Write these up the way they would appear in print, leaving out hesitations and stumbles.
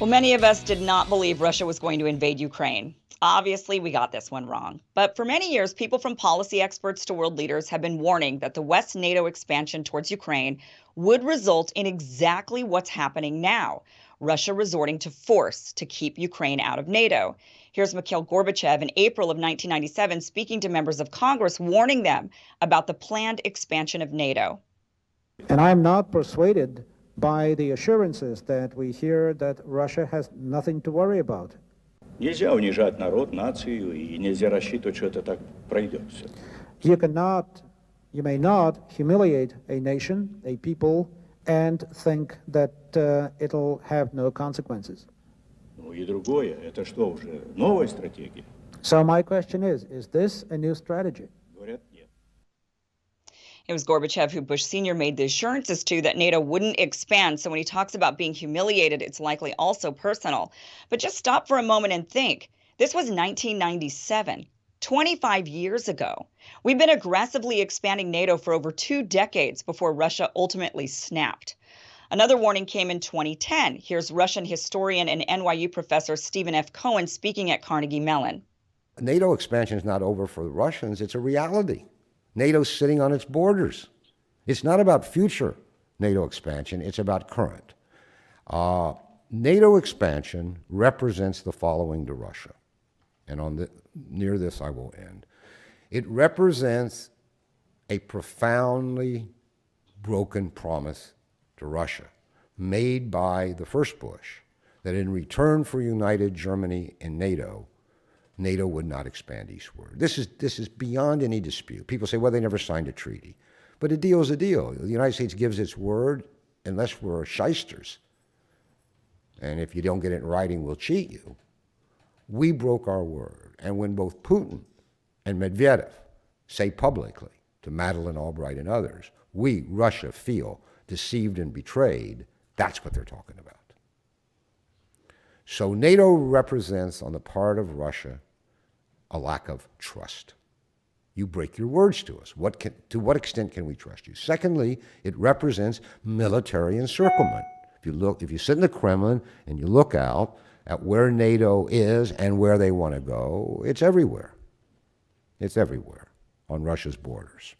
Well, many of us did not believe Russia was going to invade Ukraine. Obviously, we got this one wrong. But for many years, people from policy experts to world leaders have been warning that the West's NATO expansion towards Ukraine would result in exactly what's happening now, Russia resorting to force to keep Ukraine out of NATO. Here's Mikhail Gorbachev in April of 1997 speaking to members of Congress, warning them about the planned expansion of NATO. And I'm not persuaded by the assurances that we hear that Russia has nothing to worry about. Нельзя унижать народ, нацию, и нельзя рассчитывать, что это так пройдет все. You may not humiliate a nation, a people, and think that it'll have no consequences. Ну и другое, это что уже, новая стратегия? So my question is this a new strategy? Говорят, нет. It was Gorbachev who Bush Sr. made the assurances to that NATO wouldn't expand. So when he talks about being humiliated, it's likely also personal. But just stop for a moment and think. This was 1997, 25 years ago. We've been aggressively expanding NATO for over 2 decades before Russia ultimately snapped. Another warning came in 2010. Here's Russian historian and NYU professor Stephen F. Cohen speaking at Carnegie Mellon. NATO expansion is not over for the Russians. It's a reality. NATO's sitting on its borders. It's not about future NATO expansion, it's about current. NATO expansion represents the following to Russia, and near this I will end. It represents a profoundly broken promise to Russia made by the first Bush that in return for united Germany and NATO, NATO would not expand eastward. This is beyond any dispute. People say, well, they never signed a treaty. But a deal is a deal. The United States gives its word unless we're shysters. And if you don't get it in writing, we'll cheat you. We broke our word. And when both Putin and Medvedev say publicly to Madeleine Albright and others, we, Russia, feel deceived and betrayed, that's what they're talking about. So NATO represents, on the part of Russia, a lack of trust. You break your words to us. To what extent can we trust you? Secondly, it represents military encirclement. If you sit in the Kremlin and you look out at where NATO is and where they want to go, it's everywhere. It's everywhere on Russia's borders.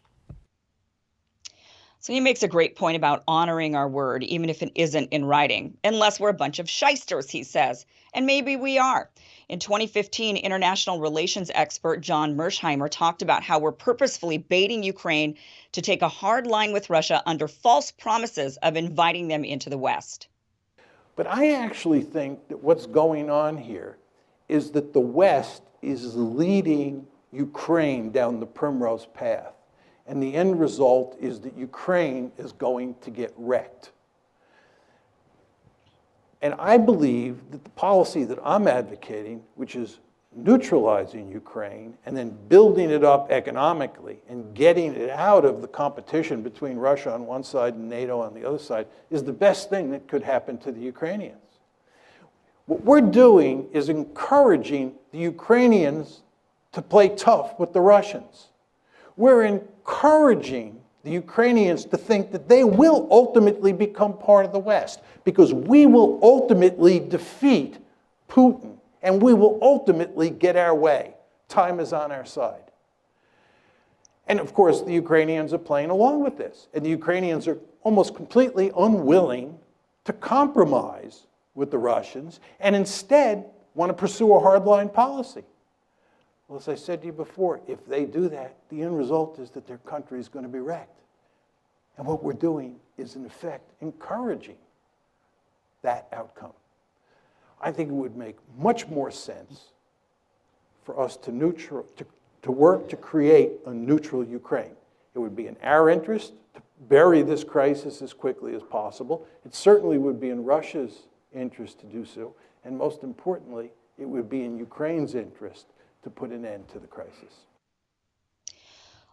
So he makes a great point about honoring our word, even if it isn't in writing, unless we're a bunch of shysters, he says. And maybe we are. In 2015, international relations expert John Mersheimer talked about how we're purposefully baiting Ukraine to take a hard line with Russia under false promises of inviting them into the West. But I actually think that what's going on here is that the West is leading Ukraine down the primrose path. And the end result is that Ukraine is going to get wrecked. And I believe that the policy that I'm advocating, which is neutralizing Ukraine and then building it up economically and getting it out of the competition between Russia on one side and NATO on the other side, is the best thing that could happen to the Ukrainians. What we're doing is encouraging the Ukrainians to play tough with the Russians. We're encouraging the Ukrainians to think that they will ultimately become part of the West because we will ultimately defeat Putin and we will ultimately get our way. Time is on our side. And of course, the Ukrainians are playing along with this. And the Ukrainians are almost completely unwilling to compromise with the Russians and instead want to pursue a hardline policy. Well, as I said to you before, if they do that, the end result is that their country is going to be wrecked. And what we're doing is, in effect, encouraging that outcome. I think it would make much more sense for us to work to create a neutral Ukraine. It would be in our interest to bury this crisis as quickly as possible. It certainly would be in Russia's interest to do so. And most importantly, it would be in Ukraine's interest to put an end to the crisis.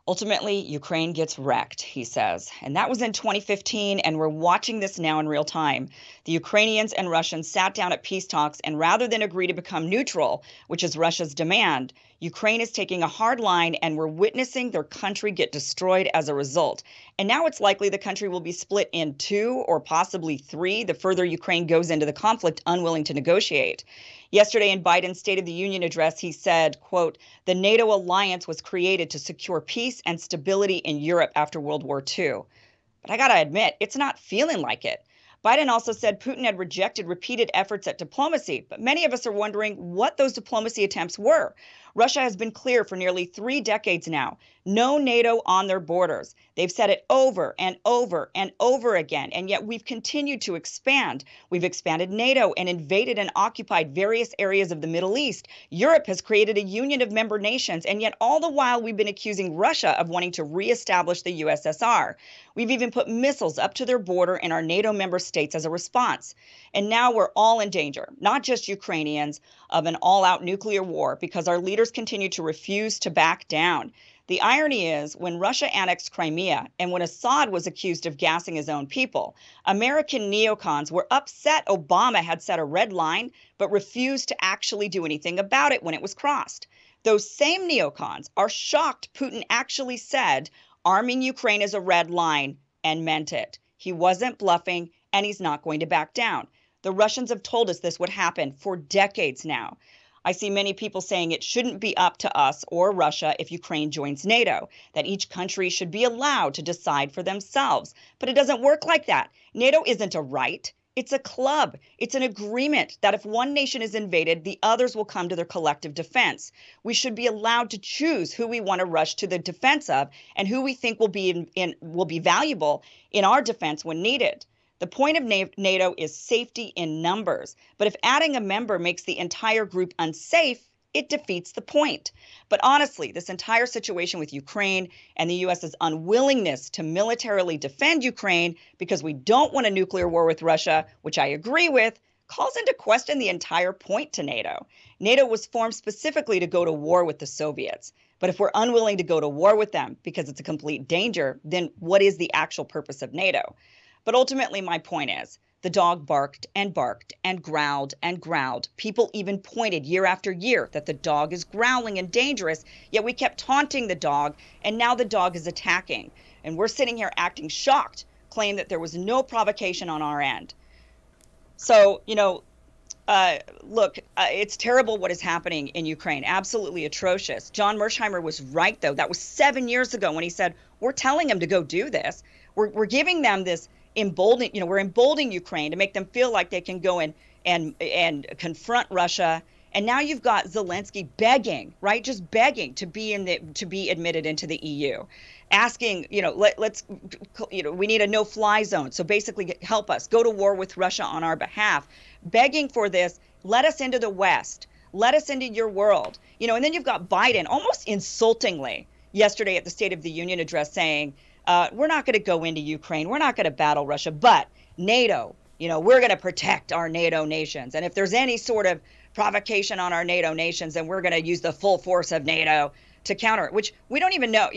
Ultimately, Ukraine gets wrecked, he says. And that was in 2015, and we're watching this now in real time. The Ukrainians and Russians sat down at peace talks, and rather than agree to become neutral, which is Russia's demand, Ukraine is taking a hard line, and we're witnessing their country get destroyed as a result. And now it's likely the country will be split in two or possibly three the further Ukraine goes into the conflict, unwilling to negotiate. Yesterday in Biden's State of the Union address, he said, quote, "The NATO alliance was created to secure peace and stability in Europe after World War II." But I got to admit, it's not feeling like it. Biden also said Putin had rejected repeated efforts at diplomacy, but many of us are wondering what those diplomacy attempts were. Russia has been clear for nearly 3 decades now. No NATO on their borders. They've said it over and over and over again, and yet we've continued to expand. We've expanded NATO and invaded and occupied various areas of the Middle East. Europe has created a union of member nations, and yet all the while we've been accusing Russia of wanting to reestablish the USSR. We've even put missiles up to their border in our NATO member states as a response. And now we're all in danger, not just Ukrainians, of an all-out nuclear war because our leaders continue to refuse to back down. The irony is, when Russia annexed Crimea and when Assad was accused of gassing his own people, American neocons were upset Obama had set a red line, but refused to actually do anything about it when it was crossed. Those same neocons are shocked Putin actually said arming Ukraine is a red line and meant it. He wasn't bluffing, and he's not going to back down. The Russians have told us this would happen for decades now. I see many people saying it shouldn't be up to us or Russia if Ukraine joins NATO, that each country should be allowed to decide for themselves. But it doesn't work like that. NATO isn't a right. It's a club. It's an agreement that if one nation is invaded, the others will come to their collective defense. We should be allowed to choose who we want to rush to the defense of and who we think will be valuable in our defense when needed. The point of NATO is safety in numbers, but if adding a member makes the entire group unsafe, it defeats the point. But honestly, this entire situation with Ukraine and the US's unwillingness to militarily defend Ukraine because we don't want a nuclear war with Russia, which I agree with, calls into question the entire point to NATO. NATO was formed specifically to go to war with the Soviets. But if we're unwilling to go to war with them because it's a complete danger, then what is the actual purpose of NATO? But ultimately, my point is, the dog barked and barked and growled and growled. People even pointed year after year that the dog is growling and dangerous, yet we kept taunting the dog, and now the dog is attacking. And we're sitting here acting shocked, claiming that there was no provocation on our end. So, look, it's terrible what is happening in Ukraine, absolutely atrocious. John Mersheimer was right, though. That was 7 years ago when he said, we're telling them to go do this. We're giving them this we're emboldening Ukraine to make them feel like they can go and confront Russia. And now you've got Zelensky begging, right? Just begging to be admitted into the EU, asking, we need a no-fly zone. So basically help us go to war with Russia on our behalf, begging for this. Let us into the West. Let us into your world. And then you've got Biden almost insultingly yesterday at the State of the Union address saying, we're not going to go into Ukraine. We're not going to battle Russia, but NATO, we're going to protect our NATO nations. And if there's any sort of provocation on our NATO nations, then we're going to use the full force of NATO to counter it, which we don't even know.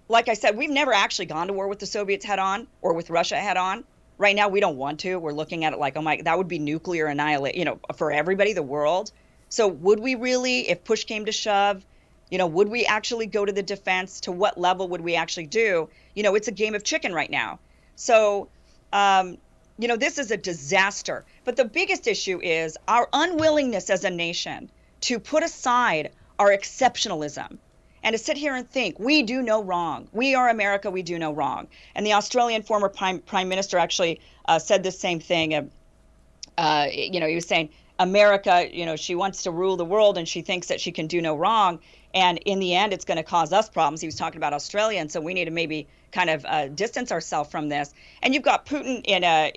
Like I said, we've never actually gone to war with the Soviets head on or with Russia head on. Right now, we don't want to. We're looking at it like, oh my, that would be nuclear annihilate, for everybody, the world. So would we really, if push came to shove, would we actually go to the defense? To what level would we actually do? It's a game of chicken right now. So, this is a disaster. But the biggest issue is our unwillingness as a nation to put aside our exceptionalism and to sit here and think we do no wrong. We are America. We do no wrong. And the Australian former prime minister actually said the same thing. He was saying America, she wants to rule the world and she thinks that she can do no wrong. And in the end, it's going to cause us problems. He was talking about Australia. And so we need to maybe kind of distance ourselves from this. And you've got Putin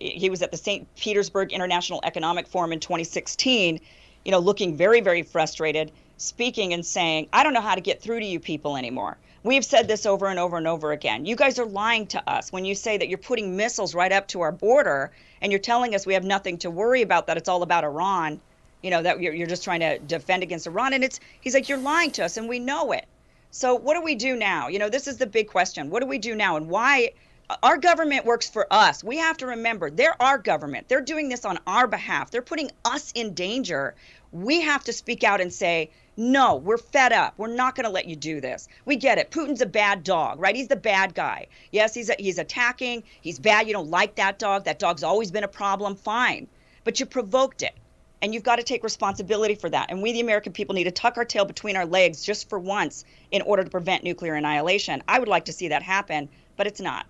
he was at the St. Petersburg International Economic Forum in 2016, looking very, very frustrated, speaking and saying, I don't know how to get through to you people anymore. We've said this over and over and over again. You guys are lying to us when you say that you're putting missiles right up to our border and you're telling us we have nothing to worry about, that it's all about Iran. That you're just trying to defend against Iran. And he's like, you're lying to us and we know it. So what do we do now? This is the big question. What do we do now? And why Our government works for us. We have to remember they're our government. They're doing this on our behalf. They're putting us in danger. We have to speak out and say, no, we're fed up. We're not going to let you do this. We get it. Putin's a bad dog, right? He's the bad guy. Yes, he's attacking. He's bad. You don't like that dog. That dog's always been a problem. Fine. But you provoked it. And you've got to take responsibility for that. And we, the American people, need to tuck our tail between our legs just for once in order to prevent nuclear annihilation. I would like to see that happen, but it's not.